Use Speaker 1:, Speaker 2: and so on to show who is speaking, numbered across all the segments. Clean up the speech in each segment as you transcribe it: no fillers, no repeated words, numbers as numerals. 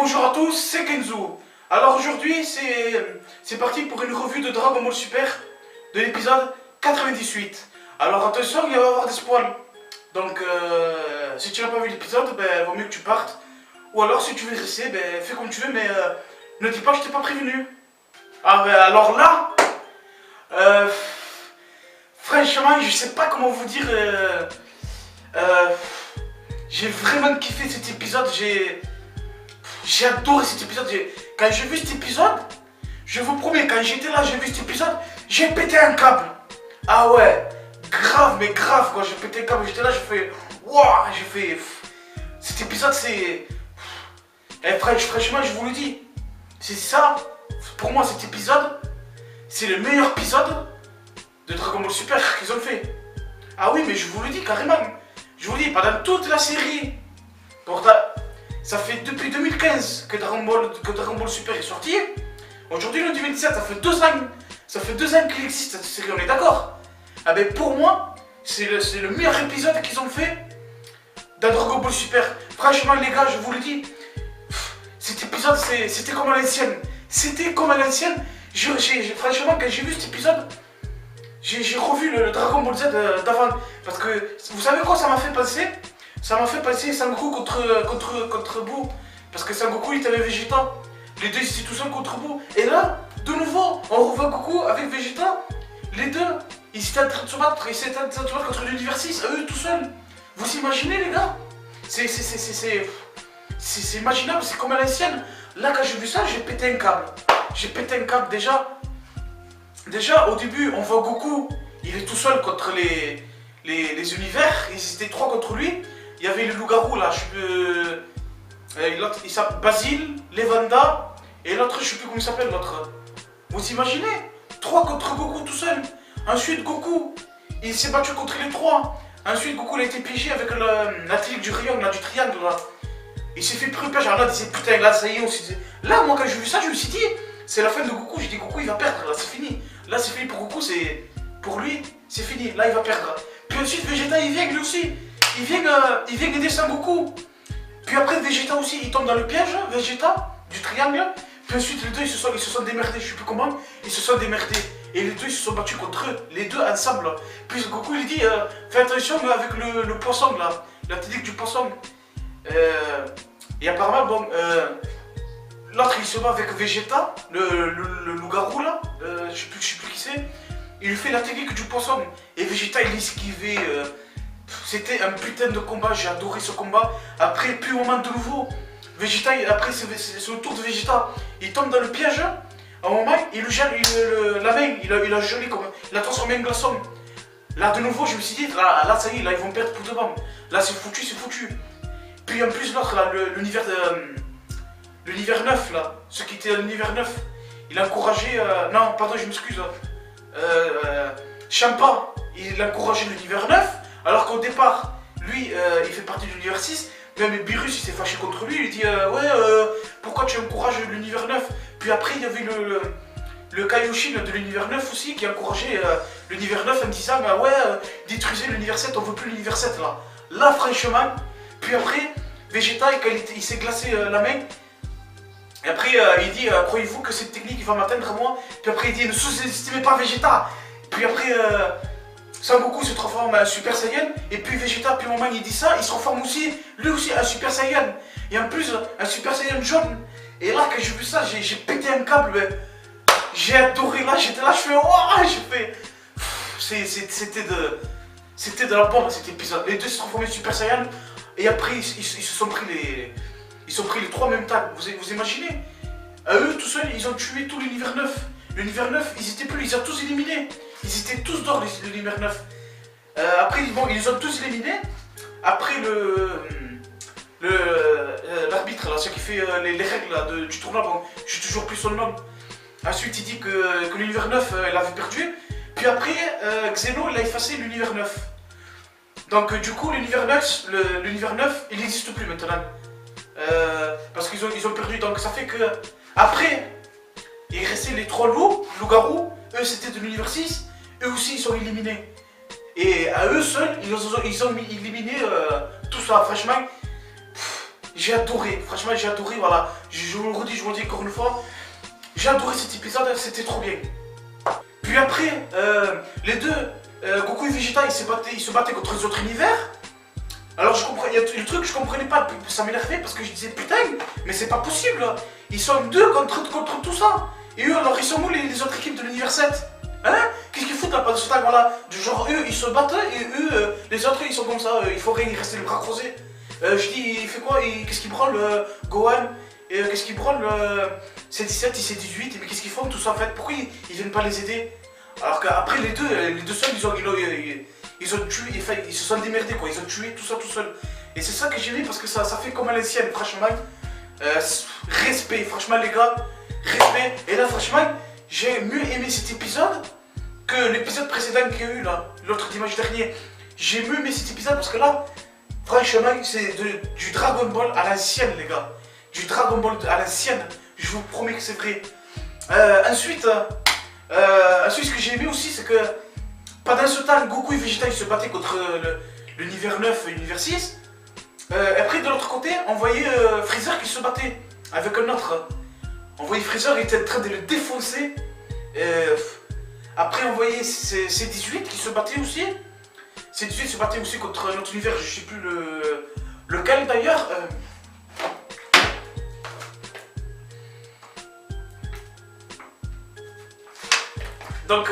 Speaker 1: bonjour à tous, c'est Kenzo. Alors aujourd'hui, c'est parti pour une revue de Dragon Ball Super de l'épisode 98. Alors attention, il va y avoir des spoils. Donc si tu n'as pas vu l'épisode, ben vaut mieux que tu partes. Ou alors si tu veux rester, ben fais comme tu veux, mais ne dis pas que je t'ai pas prévenu. Ah ben alors là, franchement, je sais pas comment vous dire. J'ai vraiment kiffé cet épisode. J'ai adoré cet épisode. Quand j'ai vu cet épisode, je vous promets, quand j'étais là, j'ai vu cet épisode, j'ai pété un câble. Ah ouais, grave, mais grave quoi. J'ai pété un câble. J'étais là, j'ai fait waouh, j'ai fait. Cet épisode, c'est. Franchement, je vous le dis, c'est ça. Pour moi, cet épisode, c'est le meilleur épisode de Dragon Ball Super qu'ils ont fait. Ah oui, mais je vous le dis carrément. Je vous le dis, pendant toute la série, ça fait depuis 2015 que Dragon Ball Super est sorti. Aujourd'hui, le 2017, ça fait 2 ans. Ça fait 2 ans qu'il existe cette série, on est d'accord? Ah ben pour moi, c'est le meilleur épisode qu'ils ont fait dans Dragon Ball Super. Franchement, les gars, je vous le dis, cet épisode, c'était comme à l'ancienne. C'était comme à l'ancienne. Franchement, quand j'ai vu cet épisode, j'ai revu le Dragon Ball Z d'avant. Parce que, vous savez quoi ça m'a fait penser? Ça m'a fait penser Sangoku contre Boo. Parce que Sangoku il était avec Vegeta. Les deux ils étaient tout seuls contre Boo. Et là, de nouveau, on revoit Goku avec Vegeta. Les deux, ils étaient en train de se battre. Ils étaient en train de se battre contre l'univers 6, eux tout seuls. Vous imaginez les gars? C'est imaginable, c'est comme à l'ancienne. Là quand j'ai vu ça, j'ai pété un câble. J'ai pété un câble déjà. Déjà au début, on voit Goku, il est tout seul contre les univers. Ils étaient 3 contre lui. Il y avait le loup-garou là, il s'appelle Basile, Levanda, et l'autre, je sais plus comment il s'appelle l'autre. Vous imaginez? 3 contre Goku tout seul. Ensuite, Goku, il s'est battu contre les 3. Ensuite, Goku il a été piégé avec la technique du rayon, là, du triangle là. Il s'est fait pris au piège, alors là, il disait putain, là, ça y est, là, moi, quand j'ai vu ça, je me suis dit, c'est la fin de Goku. J'ai dit, Goku, il va perdre, là, c'est fini. Là, c'est fini pour Goku, pour lui, c'est fini, là, il va perdre. Puis ensuite, Vegeta, il vient lui aussi. Il vient aider Sangoku. Puis après, Vegeta aussi, il tombe dans le piège, Vegeta, du triangle. Puis ensuite, les deux, ils se sont démerdés, je sais plus comment, ils se sont démerdés. Et les deux, ils se sont battus contre eux, les deux ensemble. Puis Goku, il dit, fais attention avec le poisson, là, la technique du poisson. Et apparemment, bon, l'autre, il se bat avec Vegeta, le loup-garou, là, je sais plus qui c'est. Il lui fait la technique du poisson. Et Vegeta, il esquivait. C'était un putain de combat, j'ai adoré ce combat. Après, puis au moment de nouveau, Vegeta, après c'est le tour de Vegeta, il tombe dans le piège. À un moment, il lui gèle la main, il a gelé comme. Il a transformé en glaçon. Là de nouveau, je me suis dit, là ça y est, là ils vont perdre pour de bon. Là c'est foutu, c'est foutu. Puis en plus l'autre, là, l'univers 9, là, ce qui était à l'univers 9, il a encouragé. Non, pardon, je m'excuse. Champa, il a encouragé l'univers 9. Alors qu'au départ, lui, il fait partie de l'univers 6, même Beerus, il s'est fâché contre lui, il dit pourquoi tu encourages l'univers 9? Puis après, il y avait le Kaioshin de l'univers 9 aussi, qui a encouragé l'univers 9 en disant détruisez l'univers 7, on veut plus l'univers 7 là. Là, franchement, puis après, Vegeta, il s'est glacé la main, et après, il dit croyez-vous que cette technique va m'atteindre moi? Puis après, il dit ne sous-estimez pas Vegeta. Puis après, Sangoku se transforme en Super Saiyan, et puis Vegeta, puis au moment il dit ça, il se transforme aussi, lui aussi, en Super Saiyan. Et en plus, un Super Saiyan jaune. Et là, quand j'ai vu ça, j'ai pété un câble, j'ai adoré, là, j'étais là, je fais waouh, c'était de la bombe cet épisode. Les deux se transforment en Super Saiyan, et après, ils se sont pris les 3 en même temps. Vous imaginez? À eux, tout seuls, ils ont tué tout l'univers 9. L'univers 9, ils étaient plus, ils ont tous éliminé. Ils étaient tous d'or, l'univers 9. Après, bon, ils les ont tous éliminés. Après, l'arbitre, là, celui qui fait les règles là, du tournoi, bon, je sais toujours plus son nom. Ensuite, il dit que l'univers 9, elle avait perdu. Puis après, Xeno, il a effacé l'univers 9. Donc, du coup, l'univers 9, il n'existe plus maintenant. Parce qu'ils ont perdu. Donc, ça fait que. Après, il restait les 3 loups-garous. Eux, c'était de l'univers 6. Eux aussi, ils sont éliminés. Et à eux seuls, ils ont éliminé tout ça. Franchement, j'ai adoré, franchement j'ai adoré, voilà. Je vous le redis, je vous le dis encore une fois. J'ai adoré cet épisode, c'était trop bien. Puis après, les deux, Goku et Vegeta, ils se battaient contre les autres univers. Alors je comprends, il y a le truc que je comprenais pas, ça m'énervait parce que je disais putain, mais c'est pas possible là. Ils sont deux contre tout ça. Et eux, alors ils sont où les autres équipes de l'univers 7? Hein? Qu'est-ce qu'ils foutent là, pas de ce temps, voilà. Du genre eux, ils se battent et eux, les autres, ils sont comme ça, il faut rien, ils restent les bras croisés. Je dis, il fait quoi? Qu'est-ce qu'il branle Gohan? Et qu'est-ce qu'il branle C17 et C18? Mais qu'est-ce qu'ils font tout ça en fait? Pourquoi ils viennent pas les aider? Alors qu'après les deux seuls, ils ont tué, enfin, ils se sont démerdés quoi, ils ont tué tout ça tout seul. Et c'est ça que j'ai aimé parce que ça fait comme à l'ancienne, franchement. Respect, franchement les gars, respect. Et là franchement, j'ai mieux aimé cet épisode que l'épisode précédent qu'il y a eu là, l'autre dimanche dernier. J'ai mieux aimé cet épisode parce que là, franchement, c'est du Dragon Ball à l'ancienne les gars. Du Dragon Ball à l'ancienne, je vous promets que c'est vrai. Ensuite, ce que j'ai aimé aussi, c'est que pendant ce temps, Goku et Vegeta ils se battaient contre l'univers 9 et l'univers 6. Après, de l'autre côté, on voyait Freezer qui se battait avec un autre. On voyait Freezer qui était en train de le défoncer. Après, on voyait C18 qui se battait aussi. C18 se battait aussi contre un autre univers, je sais plus lequel d'ailleurs. Donc,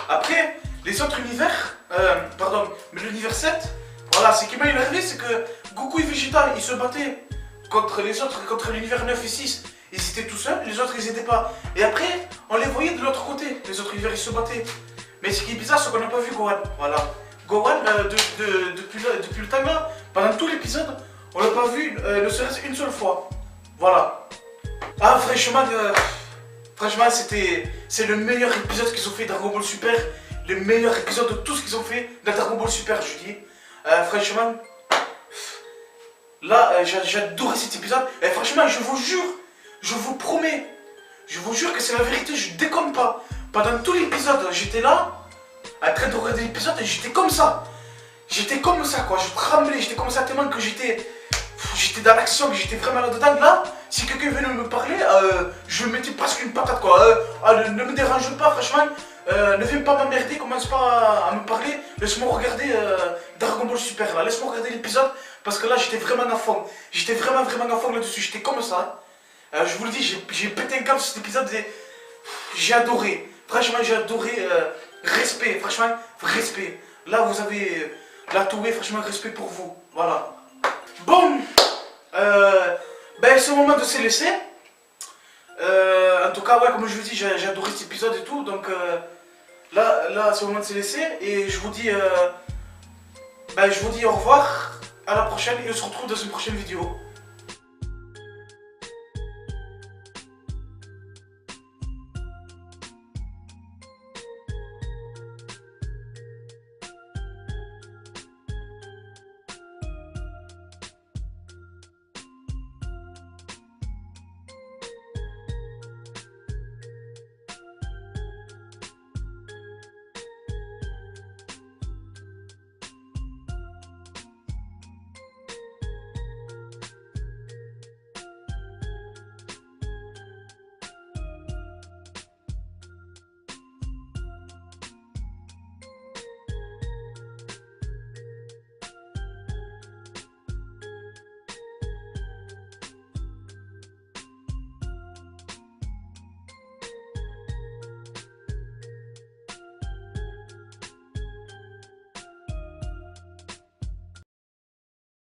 Speaker 1: après, les autres univers, pardon, mais l'univers 7, voilà, ce qui m'a énervé, c'est que Goku et Vegeta, ils se battaient contre les autres, contre l'univers 9 et 6. Ils étaient tout seuls, les autres ils aidaient pas. Et après, on les voyait de l'autre côté, les autres univers ils se battaient. Mais ce qui est bizarre, c'est qu'on n'a pas vu Gohan, voilà. Gohan, depuis le temps là, pendant tout l'épisode, on l'a pas vu ne serait-ce une seule fois. Voilà. Ah, franchement, c'est le meilleur épisode qu'ils ont fait Dragon Ball Super. Le meilleur épisode de tout ce qu'ils ont fait dans Dragon Ball Super, je dis. Franchement, là, j'ai adoré cet épisode. Et franchement, je vous jure, je vous promets, je vous jure que c'est la vérité, je déconne pas. Pendant tout l'épisode, j'étais là, en train de regarder l'épisode et j'étais comme ça. J'étais comme ça, quoi. Je tremblais, j'étais comme ça tellement que j'étais dans l'action, que j'étais vraiment là-dedans. Là, si quelqu'un venait me parler, je mettais presque une patate, quoi. Ne me dérange pas, franchement. Ne viens pas m'emmerder, commence pas à me parler. Laisse-moi regarder Dragon Ball Super, là. Laisse-moi regarder l'épisode, parce que là, j'étais vraiment à fond. J'étais vraiment à fond là-dessus. J'étais comme ça. Je vous le dis, j'ai pété un câble sur cet épisode. J'ai adoré. Franchement, j'ai adoré. Respect, franchement, respect. Là, vous avez la touée, franchement, respect pour vous. Voilà. Bon, c'est le moment de se laisser. En tout cas, ouais, comme je vous dis, j'ai adoré cet épisode et tout. Donc, là c'est le moment de se laisser. Et je vous dis au revoir. À la prochaine. Et on se retrouve dans une prochaine vidéo.